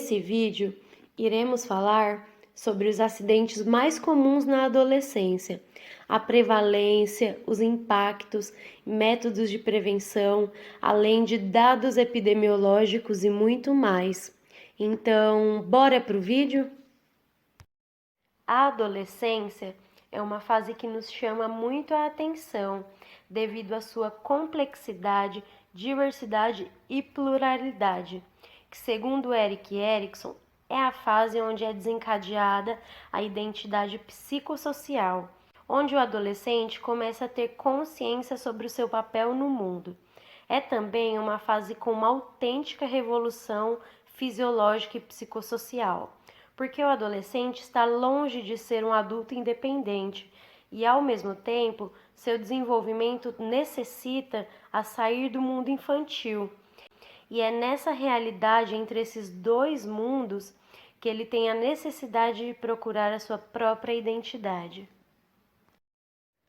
Nesse vídeo, iremos falar sobre os acidentes mais comuns na adolescência, a prevalência, os impactos, métodos de prevenção, além de dados epidemiológicos e muito mais. Então, bora pro vídeo? A adolescência é uma fase que nos chama muito a atenção, devido à sua complexidade, diversidade e pluralidade, que segundo Erik Erikson, é a fase onde é desencadeada a identidade psicossocial, onde o adolescente começa a ter consciência sobre o seu papel no mundo. É também uma fase com uma autêntica revolução fisiológica e psicossocial, porque o adolescente está longe de ser um adulto independente e, ao mesmo tempo, seu desenvolvimento necessita a sair do mundo infantil. E é nessa realidade entre esses dois mundos que ele tem a necessidade de procurar a sua própria identidade.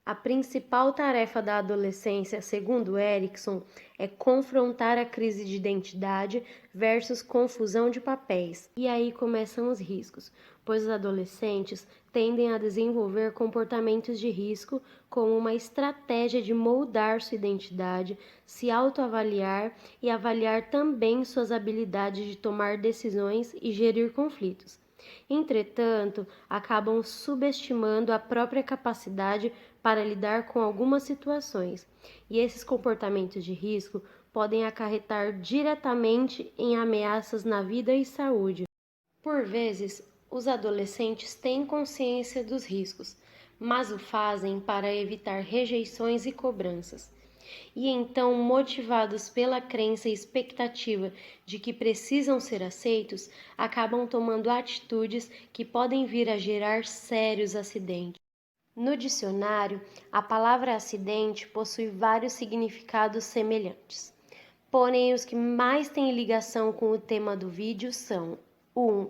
A principal tarefa da adolescência, segundo Erikson, é confrontar a crise de identidade versus confusão de papéis. E aí começam os riscos, pois os adolescentes tendem a desenvolver comportamentos de risco como uma estratégia de moldar sua identidade, se autoavaliar e avaliar também suas habilidades de tomar decisões e gerir conflitos. Entretanto, acabam subestimando a própria capacidade para lidar com algumas situações, e esses comportamentos de risco podem acarretar diretamente em ameaças na vida e saúde. Por vezes, os adolescentes têm consciência dos riscos, mas o fazem para evitar rejeições e cobranças. E então, motivados pela crença e expectativa de que precisam ser aceitos, acabam tomando atitudes que podem vir a gerar sérios acidentes. No dicionário, a palavra acidente possui vários significados semelhantes. Porém, os que mais têm ligação com o tema do vídeo são: 1.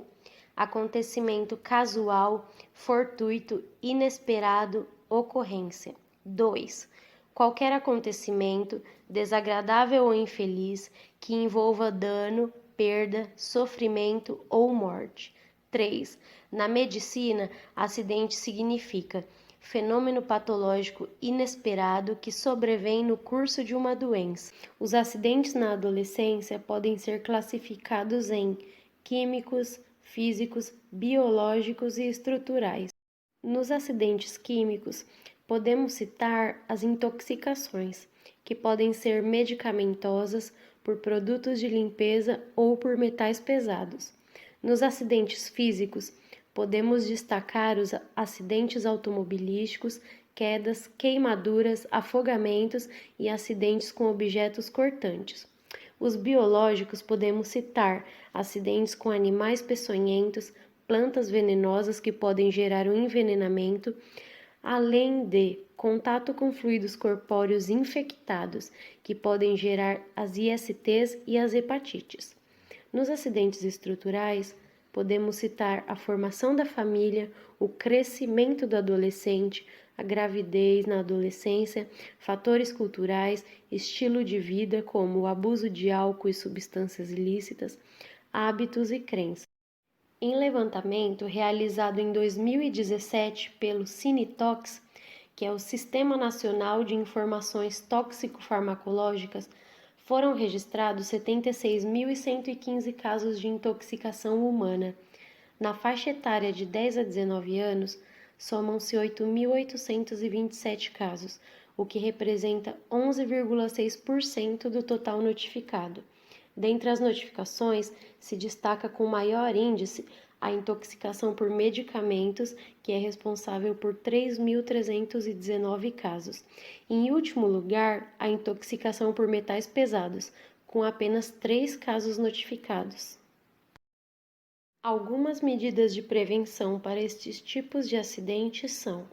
Acontecimento casual, fortuito, inesperado, ocorrência. 2. Qualquer acontecimento, desagradável ou infeliz, que envolva dano, perda, sofrimento ou morte. 3. Na medicina, acidente significa fenômeno patológico inesperado que sobrevém no curso de uma doença. Os acidentes na adolescência podem ser classificados em químicos, físicos, biológicos e estruturais. Nos acidentes químicos, podemos citar as intoxicações, que podem ser medicamentosas, por produtos de limpeza ou por metais pesados. Nos acidentes físicos, podemos destacar os acidentes automobilísticos, quedas, queimaduras, afogamentos e acidentes com objetos cortantes. Os biológicos podemos citar acidentes com animais peçonhentos, plantas venenosas que podem gerar um envenenamento, além de contato com fluidos corpóreos infectados, que podem gerar as ISTs e as hepatites. Nos acidentes estruturais, podemos citar a formação da família, o crescimento do adolescente, a gravidez na adolescência, fatores culturais, estilo de vida como o abuso de álcool e substâncias ilícitas, hábitos e crenças. Em levantamento realizado em 2017 pelo Cinetox, que é o Sistema Nacional de Informações Tóxico-Farmacológicas, foram registrados 76.115 casos de intoxicação humana. Na faixa etária de 10 a 19 anos, somam-se 8.827 casos, o que representa 11,6% do total notificado. Dentre as notificações, se destaca com maior índice a intoxicação por medicamentos, que é responsável por 3.319 casos. Em último lugar, a intoxicação por metais pesados, com apenas 3 casos notificados. Algumas medidas de prevenção para estes tipos de acidentes são: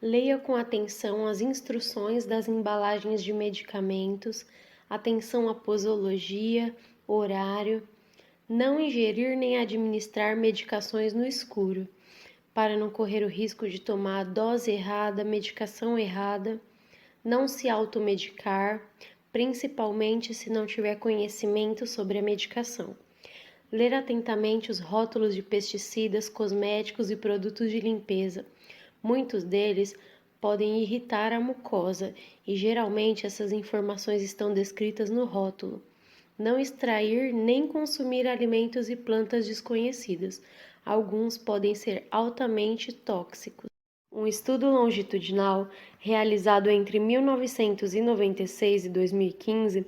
leia com atenção as instruções das embalagens de medicamentos, atenção à posologia, horário, não ingerir nem administrar medicações no escuro, para não correr o risco de tomar a dose errada, medicação errada, não se automedicar, principalmente se não tiver conhecimento sobre a medicação. Ler atentamente os rótulos de pesticidas, cosméticos e produtos de limpeza. Muitos deles podem irritar a mucosa e geralmente essas informações estão descritas no rótulo. Não extrair nem consumir alimentos e plantas desconhecidas. Alguns podem ser altamente tóxicos. Um estudo longitudinal realizado entre 1996 e 2015,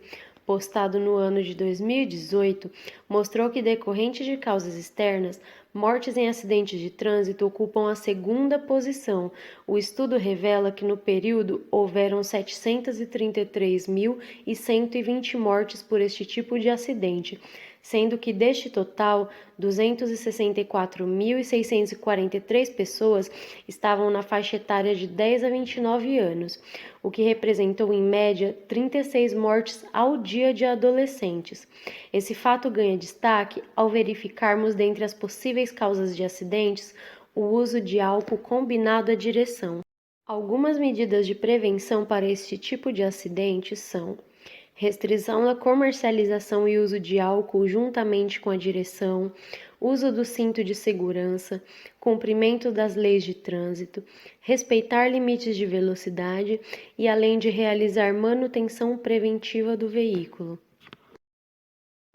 postado no ano de 2018, mostrou que, decorrente de causas externas, mortes em acidentes de trânsito ocupam a segunda posição. O estudo revela que no período houveram 733.120 mortes por este tipo de acidente, sendo que deste total, 264.643 pessoas estavam na faixa etária de 10 a 29 anos, o que representou em média 36 mortes ao dia de adolescentes. Esse fato ganha destaque ao verificarmos dentre as possíveis causas de acidentes o uso de álcool combinado à direção. Algumas medidas de prevenção para este tipo de acidentes são: restrição da comercialização e uso de álcool juntamente com a direção, uso do cinto de segurança, cumprimento das leis de trânsito, respeitar limites de velocidade e além de realizar manutenção preventiva do veículo.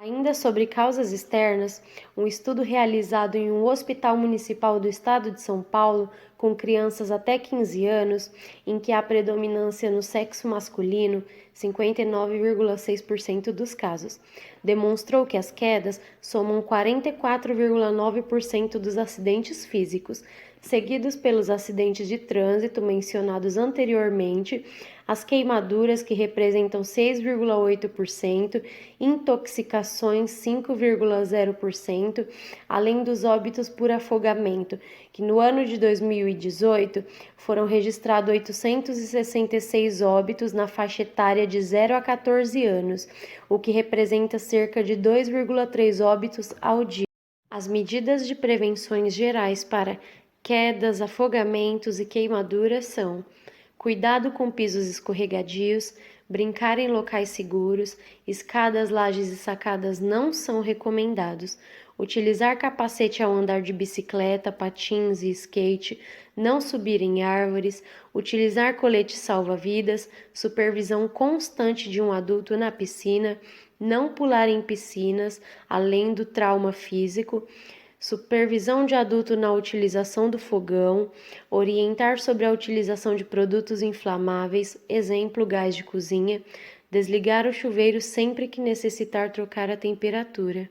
Ainda sobre causas externas, um estudo realizado em um hospital municipal do estado de São Paulo com crianças até 15 anos, em que há predominância no sexo masculino, 59,6% dos casos, demonstrou que as quedas somam 44,9% dos acidentes físicos, seguidos pelos acidentes de trânsito mencionados anteriormente, as queimaduras, que representam 6,8%, intoxicações 5,0%, além dos óbitos por afogamento, que no ano de 2018 foram registrados 866 óbitos na faixa etária de 0 a 14 anos, o que representa cerca de 2,3 óbitos ao dia. As medidas de prevenções gerais para quedas, afogamentos e queimaduras são: cuidado com pisos escorregadios, brincar em locais seguros, escadas, lajes e sacadas não são recomendados, utilizar capacete ao andar de bicicleta, patins e skate, não subir em árvores, utilizar colete salva-vidas, supervisão constante de um adulto na piscina, não pular em piscinas, além do trauma físico, supervisão de adulto na utilização do fogão, orientar sobre a utilização de produtos inflamáveis, exemplo, gás de cozinha, desligar o chuveiro sempre que necessitar trocar a temperatura.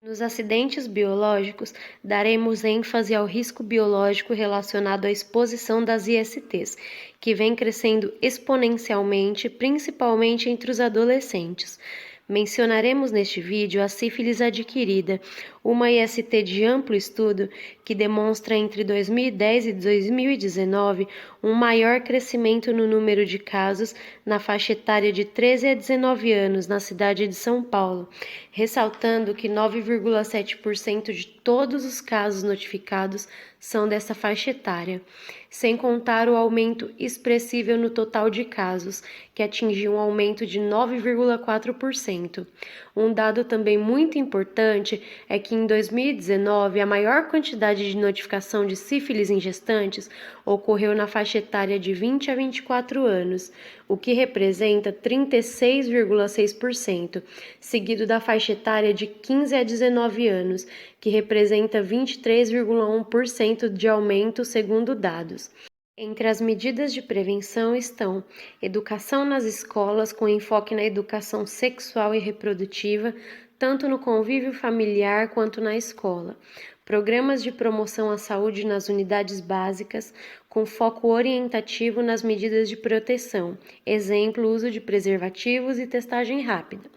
Nos acidentes biológicos, daremos ênfase ao risco biológico relacionado à exposição das ISTs, que vem crescendo exponencialmente, principalmente entre os adolescentes. Mencionaremos neste vídeo a sífilis adquirida, uma IST de amplo estudo que demonstra entre 2010 e 2019 um maior crescimento no número de casos na faixa etária de 13 a 19 anos na cidade de São Paulo, ressaltando que 9,7% de todos os casos notificados são dessa faixa etária, sem contar o aumento expressivo no total de casos, que atingiu um aumento de 9,4%. Um dado também muito importante é que em 2019 a maior quantidade de notificação de sífilis em gestantes ocorreu na faixa etária de 20 a 24 anos, o que representa 36,6%, seguido da faixa etária de 15 a 19 anos, que representa 23,1% de aumento segundo dados. Entre as medidas de prevenção estão educação nas escolas com enfoque na educação sexual e reprodutiva, tanto no convívio familiar quanto na escola. Programas de promoção à saúde nas unidades básicas, com foco orientativo nas medidas de proteção, exemplo, uso de preservativos e testagem rápida.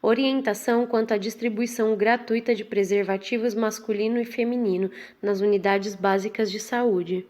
Orientação quanto à distribuição gratuita de preservativos masculino e feminino nas unidades básicas de saúde.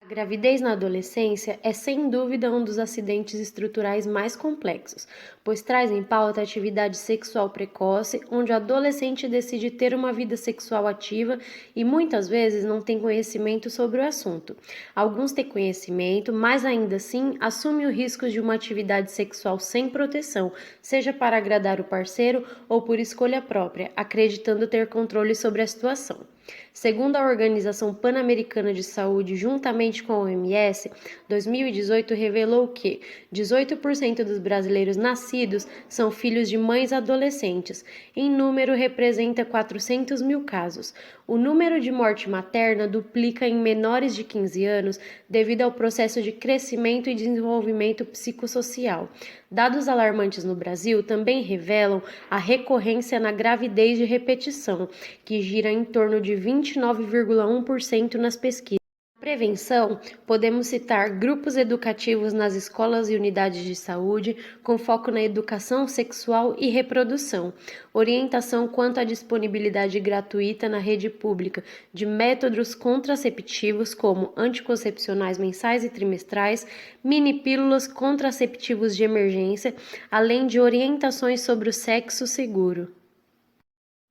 A A gravidez na adolescência é sem dúvida um dos acidentes estruturais mais complexos, pois traz em pauta a atividade sexual precoce, onde o adolescente decide ter uma vida sexual ativa e muitas vezes não tem conhecimento sobre o assunto. Alguns têm conhecimento, mas ainda assim assumem o risco de uma atividade sexual sem proteção, seja para agradar o parceiro ou por escolha própria, acreditando ter controle sobre a situação. Segundo a Organização Pan-Americana de Saúde, juntamente com a OMS, 2018 revelou que 18% dos brasileiros nascidos são filhos de mães adolescentes. Em número, representa 400 mil casos. O número de morte materna duplica em menores de 15 anos devido ao processo de crescimento e desenvolvimento psicossocial. Dados alarmantes no Brasil também revelam a recorrência na gravidez de repetição, que gira em torno de 29,1% nas pesquisas. Prevenção, podemos citar grupos educativos nas escolas e unidades de saúde, com foco na educação sexual e reprodução, orientação quanto à disponibilidade gratuita na rede pública de métodos contraceptivos como anticoncepcionais mensais e trimestrais, mini-pílulas, contraceptivos de emergência, além de orientações sobre o sexo seguro.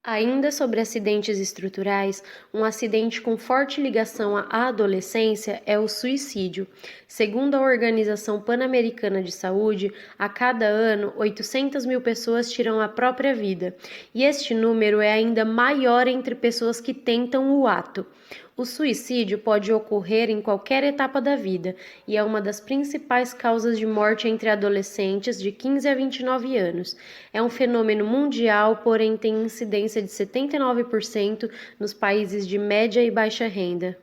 Ainda sobre acidentes estruturais, um acidente com forte ligação à adolescência é o suicídio. Segundo a Organização Pan-Americana de Saúde, a cada ano 800 mil pessoas tiram a própria vida, e este número é ainda maior entre pessoas que tentam o ato. O suicídio pode ocorrer em qualquer etapa da vida e é uma das principais causas de morte entre adolescentes de 15 a 29 anos. É um fenômeno mundial, porém tem incidência de 79% nos países de média e baixa renda.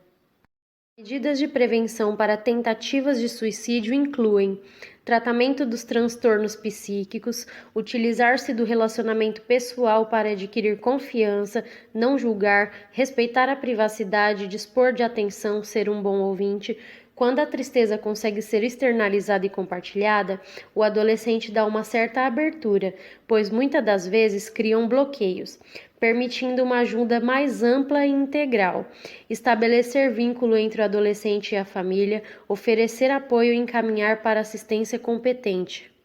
Medidas de prevenção para tentativas de suicídio incluem tratamento dos transtornos psíquicos, utilizar-se do relacionamento pessoal para adquirir confiança, não julgar, respeitar a privacidade, dispor de atenção, ser um bom ouvinte. Quando a tristeza consegue ser externalizada e compartilhada, o adolescente dá uma certa abertura, pois muitas das vezes criam bloqueios, permitindo uma ajuda mais ampla e integral. Estabelecer vínculo entre o adolescente e a família, oferecer apoio e encaminhar para assistência competente.